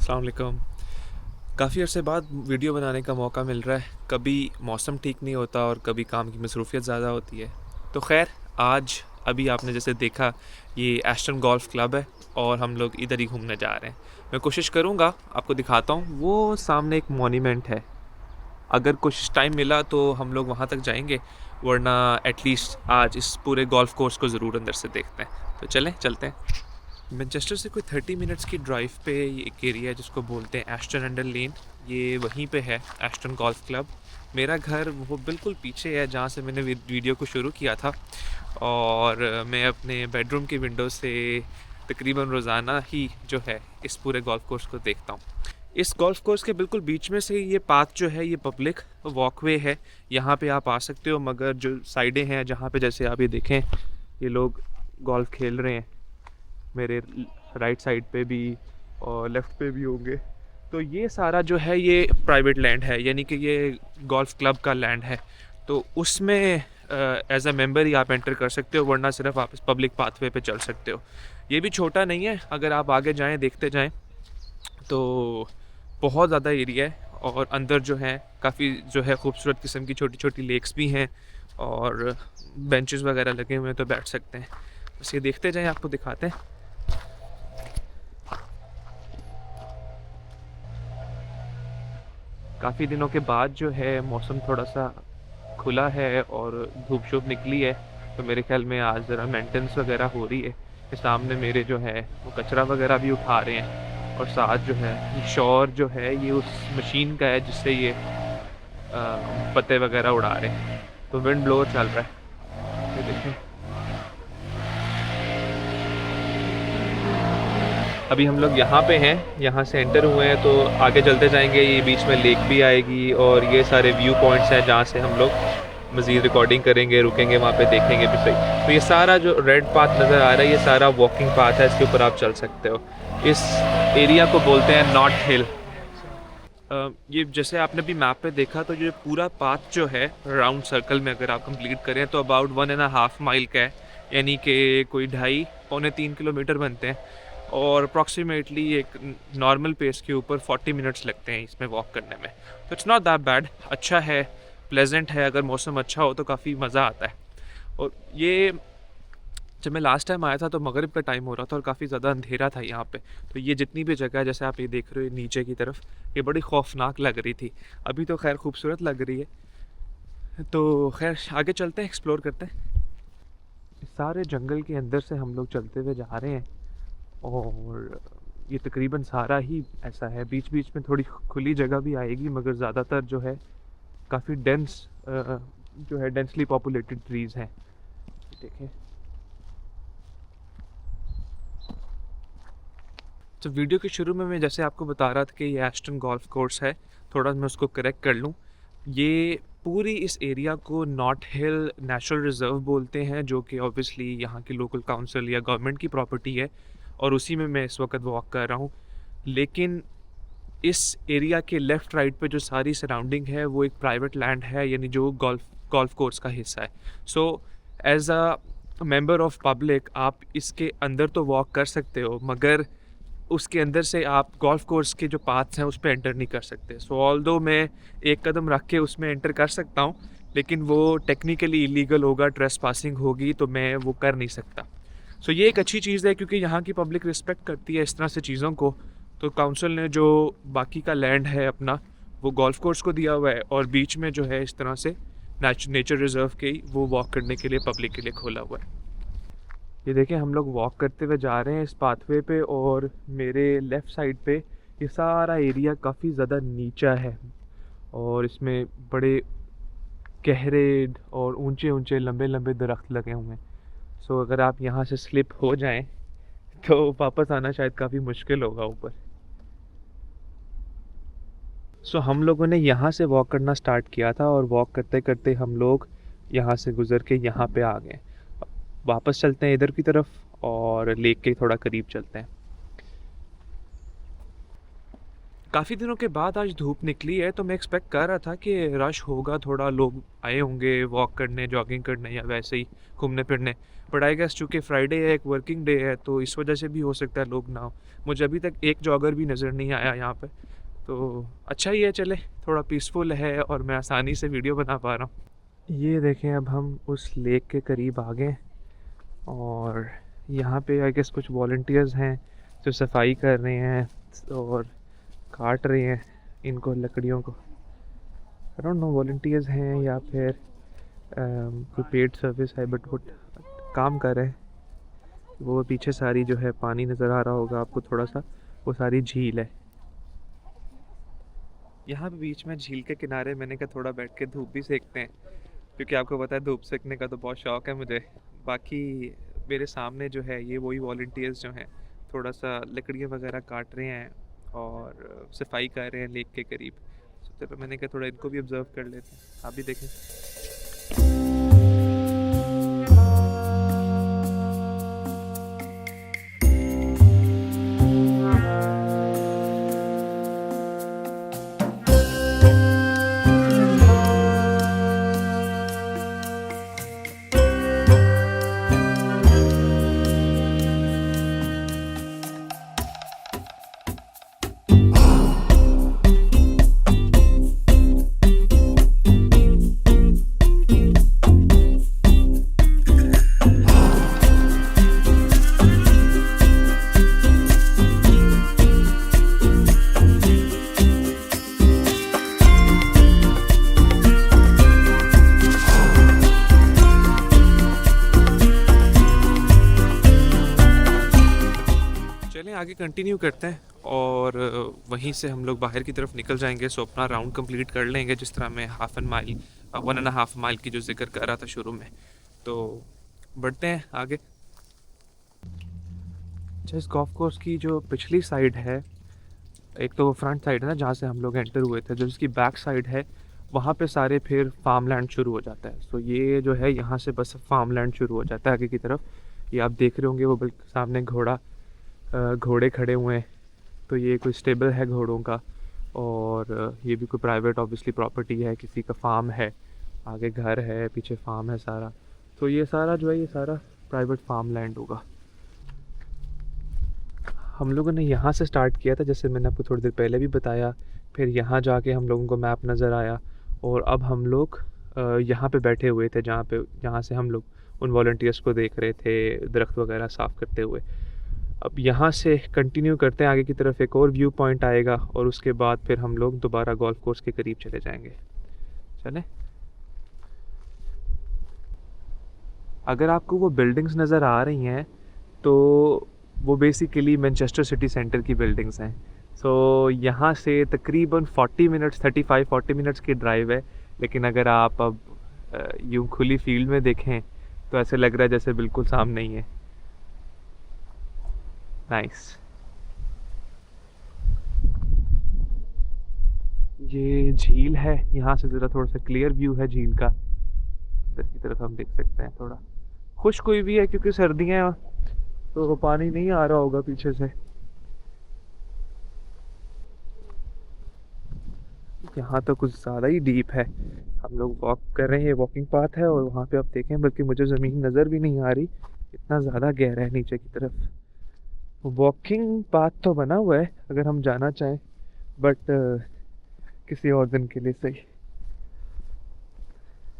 अस्सलाम वालेकुम। काफ़ी अरसे बाद वीडियो बनाने का मौका मिल रहा है। कभी मौसम ठीक नहीं होता और कभी काम की मसरूफ़ियत ज़्यादा होती है। तो ख़ैर आज अभी आपने जैसे देखा ये एस्टन गोल्फ़ क्लब है और हम लोग इधर ही घूमने जा रहे हैं। मैं कोशिश करूँगा आपको दिखाता हूँ, वो सामने एक मॉन्यूमेंट है। अगर कुछ टाइम मिला तो हम लोग वहाँ तक जाएँगे, वरना एटलीस्ट आज इस पूरे गोल्फ़ कोर्स को ज़रूर अंदर से देखते हैं। तो चलें, चलते हैं। मैनचेस्टर से कोई 30 मिनट्स की ड्राइव पे ये एक एरिया है जिसको बोलते हैं एस्टन अंडर लेन। ये वहीं पे है एस्टन गोल्फ क्लब। मेरा घर वो बिल्कुल पीछे है जहाँ से मैंने वीडियो को शुरू किया था, और मैं अपने बेडरूम की विंडो से तकरीबन रोज़ाना ही जो है इस पूरे गोल्फ कोर्स को देखता हूँ। इस गोल्फ कोर्स के बिल्कुल बीच में से ये पाथ जो है ये पब्लिक वॉकवे है। यहाँ पे आप आ सकते हो, मगर जो साइडें हैं जहाँ पे जैसे आप ये देखें ये लोग गोल्फ खेल रहे हैं, मेरे राइट साइड पे भी और लेफ़्ट पे भी होंगे। तो ये सारा जो है ये प्राइवेट लैंड है, यानी कि ये गोल्फ़ क्लब का लैंड है। तो उसमें एज़ अ मेंबर ही आप एंटर कर सकते हो, वरना सिर्फ आप इस पब्लिक पाथवे पे चल सकते हो। ये भी छोटा नहीं है, अगर आप आगे जाएँ देखते जाएँ तो बहुत ज़्यादा एरिया है। और अंदर जो है काफ़ी जो है खूबसूरत किस्म की छोटी छोटी लेक्स भी हैं, और बेंचेस वगैरह लगे हुए हैं तो बैठ सकते हैं। बस ये देखते जाएँ, आपको दिखाते हैं। काफ़ी दिनों के बाद जो है मौसम थोड़ा सा खुला है और धूप शूप निकली है, तो मेरे ख्याल में आज ज़रा मेंटेनेंस वगैरह हो रही है। ये सामने मेरे जो है वो कचरा वगैरह भी उठा रहे हैं, और साथ जो है ये शोर जो है ये उस मशीन का है जिससे ये पत्ते वगैरह उड़ा रहे हैं। तो विंड ब्लोअर चल रहा है, ये देखें। अभी हम लोग यहाँ पे हैं, यहाँ से एंटर हुए हैं, तो आगे चलते जाएंगे। ये बीच में लेक भी आएगी और ये सारे व्यू पॉइंट्स हैं जहाँ से हम लोग मज़ीद रिकॉर्डिंग करेंगे, रुकेंगे वहाँ पे, देखेंगे भी सही। तो ये सारा जो रेड पाथ नज़र आ रहा है ये सारा वॉकिंग पाथ है, इसके ऊपर आप चल सकते हो। इस एरिया को बोलते हैं नॉट हिल। ये जैसे आपने भी मैप पे देखा, तो ये पूरा पाथ जो है राउंड सर्कल में अगर आप कंप्लीट करें तो अबाउट 1.5 माइल का है, यानी कि कोई 2.5 पौने 3 किलोमीटर बनते हैं। और अप्रॉक्सीमेटली एक नॉर्मल पेस के ऊपर 40 मिनट्स लगते हैं इसमें वॉक करने में। तो इट्स नॉट दैट बैड, अच्छा है, प्लेजेंट है। अगर मौसम अच्छा हो तो काफ़ी मज़ा आता है। और ये जब मैं लास्ट टाइम आया था तो मगरिब का टाइम हो रहा था और काफ़ी ज़्यादा अंधेरा था यहाँ पे। तो ये जितनी भी जगह है जैसे आप ये देख रहे हो नीचे की तरफ, ये बड़ी खौफनाक लग रही थी। अभी तो खैर खूबसूरत लग रही है। तो खैर आगे चलते हैं, एक्सप्लोर करते हैं। इस सारे जंगल के अंदर से हम लोग चलते हुए जा रहे हैं, और ये तकरीबन सारा ही ऐसा है। बीच बीच में थोड़ी खुली जगह भी आएगी, मगर ज़्यादातर जो है काफ़ी डेंस जो है डेंसली पॉपुलेटेड ट्रीज़ हैं। देखें, तो वीडियो के शुरू में मैं जैसे आपको बता रहा था कि ये एस्टन गोल्फ कोर्स है, थोड़ा मैं उसको करेक्ट कर लूँ। ये पूरी इस एरिया को नॉट हिल नेचुरल रिजर्व बोलते हैं, जो कि ऑब्वियसली यहाँ की लोकल काउंसिल या गवर्नमेंट की प्रॉपर्टी है, और उसी में मैं इस वक्त वॉक कर रहा हूँ। लेकिन इस एरिया के लेफ़्ट राइट पे जो सारी सराउंडिंग है वो एक प्राइवेट लैंड है, यानी जो गोल्फ गोल्फ कोर्स का हिस्सा है। So as a member of public आप इसके अंदर तो वॉक कर सकते हो, मगर उसके अंदर से आप गोल्फ कोर्स के जो पाथ्स हैं उस पे एंटर नहीं कर सकते। सो ऑल्दो मैं एक कदम रख के उसमें एंटर कर सकता हूँ, लेकिन वो टेक्निकली इलीगल होगा, ट्रेस पासिंग होगी, तो मैं वो कर नहीं सकता। सो ये एक अच्छी चीज़ है क्योंकि यहाँ की पब्लिक रिस्पेक्ट करती है इस तरह से चीज़ों को। तो काउंसिल ने जो बाकी का लैंड है अपना वो गोल्फ कोर्स को दिया हुआ है, और बीच में जो है इस तरह से नेचर रिजर्व के ही वो वॉक करने के लिए पब्लिक के लिए खोला हुआ है। ये देखें, हम लोग वॉक करते हुए जा रहे हैं इस पाथवे पे, और मेरे लेफ़्ट साइड पे ये सारा एरिया काफ़ी ज़्यादा नीचा है, और इसमें बड़े गहरे और ऊंचे ऊंचे लंबे लंबे दरख्त लगे हुए हैं। सो अगर आप यहाँ से स्लिप हो जाएं तो वापस आना शायद काफ़ी मुश्किल होगा ऊपर। सो हम लोगों ने यहाँ से वॉक करना स्टार्ट किया था, और वॉक करते करते हम लोग यहाँ से गुज़र के यहाँ पे आ गए। वापस चलते हैं इधर की तरफ और लेक के थोड़ा करीब चलते हैं। काफ़ी दिनों के बाद आज धूप निकली है, तो मैं एक्सपेक्ट कर रहा था कि रश होगा, थोड़ा लोग आए होंगे वॉक करने, जॉगिंग करने या वैसे ही घूमने-फिरने। बट आई गेस चूँकि फ्राइडे है, एक वर्किंग डे है, तो इस वजह से भी हो सकता है लोग ना हो। मुझे अभी तक एक जॉगर भी नज़र नहीं आया यहाँ पे, तो अच्छा ही है चले, थोड़ा पीसफुल है और मैं आसानी से वीडियो बना पा रहा हूँ। ये देखें, अब हम उस लेक के करीब आ गए और यहाँ पे आई गेस कुछ वॉलंटियर्स हैं जो सफाई कर रहे हैं और काट रहे हैं इनको, लकड़ियों को। आई डोंट नो वॉलंटियर्स हैं या फिर कोई पेड सर्विस है, बट वो काम कर रहे हैं। वो पीछे सारी जो है पानी नज़र आ रहा होगा आपको थोड़ा सा, वो सारी झील है। यहाँ पे बीच में झील के किनारे मैंने कहा थोड़ा बैठ के धूप भी सेकते हैं, क्योंकि आपको पता है धूप सेकने का तो बहुत शौक है मुझे। बाकी मेरे सामने जो है ये वही वॉलंटियर्स जो हैं थोड़ा सा लकड़ियाँ वगैरह काट रहे हैं और सफाई कर रहे हैं लेक के करीब। तो चलो मैंने कहा थोड़ा इनको भी ऑब्जर्व कर लेते हैं, आप भी देखें। चलें आगे कंटिन्यू करते हैं और वहीं से हम लोग बाहर की तरफ निकल जाएंगे। सो अपना राउंड कंप्लीट कर लेंगे, जिस तरह मैं 1.5 माइल की जो जिक्र कर रहा था शुरू में। तो बढ़ते हैं आगे। अच्छा, इस गोल्फ कोर्स की जो पिछली साइड है, एक तो फ्रंट साइड है ना जहाँ से हम लोग एंटर हुए थे, जो इसकी बैक साइड है वहाँ पे सारे फिर फार्म लैंड शुरू हो जाता है। सो ये जो है यहाँ से बस फार्म लैंड शुरू हो जाता है आगे की तरफ। ये आप देख रहे होंगे वो बिल्कुल सामने घोड़े खड़े हुए हैं, तो ये कोई स्टेबल है घोड़ों का। और ये भी कोई प्राइवेट ऑब्वियसली प्रॉपर्टी है, किसी का फार्म है, आगे घर है, पीछे फार्म है सारा। तो ये सारा जो है ये सारा प्राइवेट फार्म लैंड होगा। हम लोगों ने यहाँ से स्टार्ट किया था, जैसे मैंने आपको थोड़ी देर पहले भी बताया। फिर यहाँ जाके हम लोगों को मैप नज़र आया और अब हम लोग यहाँ पे बैठे हुए थे, जहाँ से हम लोग उन वॉलंटियर्स को देख रहे थे दरख्त वगैरह साफ़ करते हुए। अब यहाँ से कंटिन्यू करते हैं आगे की तरफ, एक और व्यू पॉइंट आएगा और उसके बाद फिर हम लोग दोबारा गोल्फ कोर्स के करीब चले जाएंगे। चलें। अगर आपको वो बिल्डिंग्स नज़र आ रही हैं तो वो बेसिकली मैनचेस्टर सिटी सेंटर की बिल्डिंग्स हैं। सो यहाँ से तकरीबन 40 मिनट्स की ड्राइव है। लेकिन अगर आप अब यूँ खुली फील्ड में देखें तो ऐसे लग रहा है जैसे बिल्कुल सामने ही है। नाइस। ये झील है, यहाँ से ज़रा थोड़ा सा क्लियर व्यू है झील का, अंदर की तरफ हम देख सकते हैं। थोड़ा खुश्क हुई भी है क्योंकि सर्दियाँ, तो पानी नहीं आ रहा होगा पीछे से। यहाँ तो कुछ ज़्यादा ही डीप है। हम लोग वॉक कर रहे हैं, वॉकिंग पाथ है और वहाँ पे आप देखें बल्कि मुझे ज़मीन नज़र भी नहीं आ रही, इतना ज़्यादा गहरा है नीचे की तरफ। वॉकिंग पाथ तो बना हुआ है अगर हम जाना चाहें, बट किसी और दिन के लिए सही।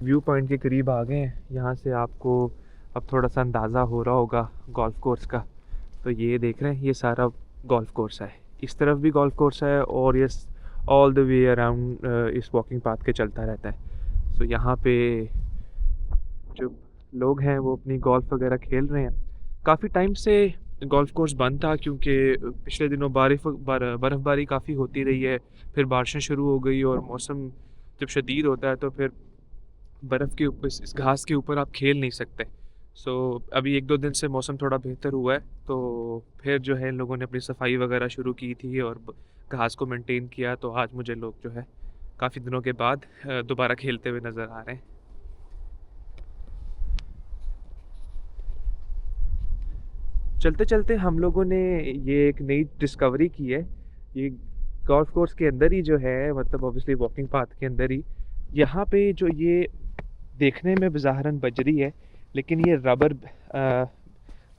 व्यू पॉइंट के करीब आ गए हैं। यहाँ से आपको अब थोड़ा सा अंदाज़ा हो रहा होगा गोल्फ कोर्स का। तो ये देख रहे हैं, ये सारा गोल्फ कोर्स है, इस तरफ भी गोल्फ कोर्स है और ये ऑल द वे अराउंड इस वॉकिंग पाथ के चलता रहता है। सो यहाँ पे जो लोग हैं वो अपनी गोल्फ वगैरह खेल रहे हैं। काफ़ी टाइम से गोल्फ कोर्स बंद था क्योंकि पिछले दिनों बर्फ़बारी काफ़ी होती रही है, फिर बारिशें शुरू हो गई और मौसम जब शदीद होता है तो फिर बर्फ़ के ऊपर, इस घास के ऊपर आप खेल नहीं सकते। सो अभी 1-2 दिन से मौसम थोड़ा बेहतर हुआ है, तो फिर जो है इन लोगों ने अपनी सफाई वगैरह शुरू की थी और घास को मेंटेन किया। तो आज मुझे लोग जो है काफ़ी दिनों के बाद दोबारा खेलते हुए नज़र आ रहे हैं। चलते चलते हम लोगों ने ये एक नई डिस्कवरी की है। ये गोल्फ कोर्स के अंदर ही जो है, मतलब ऑब्वियसली वॉकिंग पाथ के अंदर ही, यहाँ पे जो ये देखने में बज़ाहिरन बजरी है, लेकिन ये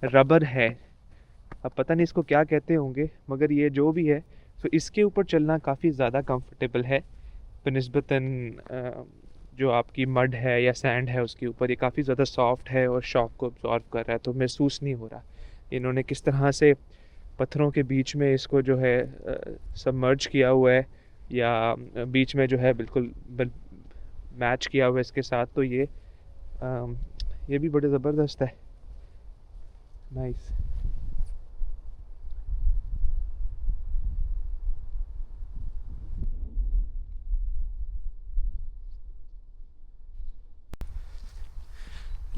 रबर है। अब पता नहीं इसको क्या कहते होंगे, मगर ये जो भी है, तो इसके ऊपर चलना काफ़ी ज़्यादा कंफर्टेबल है बनिस्बतन जो आपकी मड है या सैंड है उसके ऊपर। ये काफ़ी ज़्यादा सॉफ्ट है और शॉक को अब्जॉर्व कर रहा है, तो महसूस नहीं हो रहा इन्होंने किस तरह से पत्थरों के बीच में इसको जो है सबमर्ज किया हुआ है, या बीच में जो है बिल्कुल मैच किया हुआ है इसके साथ। तो ये भी बड़े ज़बरदस्त है, नाइस।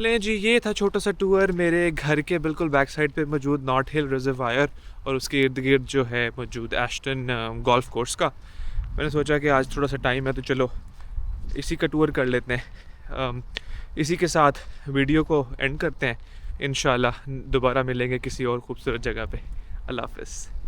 लें जी, ये था छोटा सा टूर मेरे घर के बिल्कुल बैक साइड पे मौजूद नॉट हिल रिजर्वायर और उसके इर्द गिर्द जो है मौजूद एस्टन गोल्फ कोर्स का। मैंने सोचा कि आज थोड़ा सा टाइम है तो चलो इसी का टूर कर लेते हैं। इसी के साथ वीडियो को एंड करते हैं। इंशाल्लाह दोबारा मिलेंगे किसी और खूबसूरत जगह पे। अल्लाह हाफ़िज़।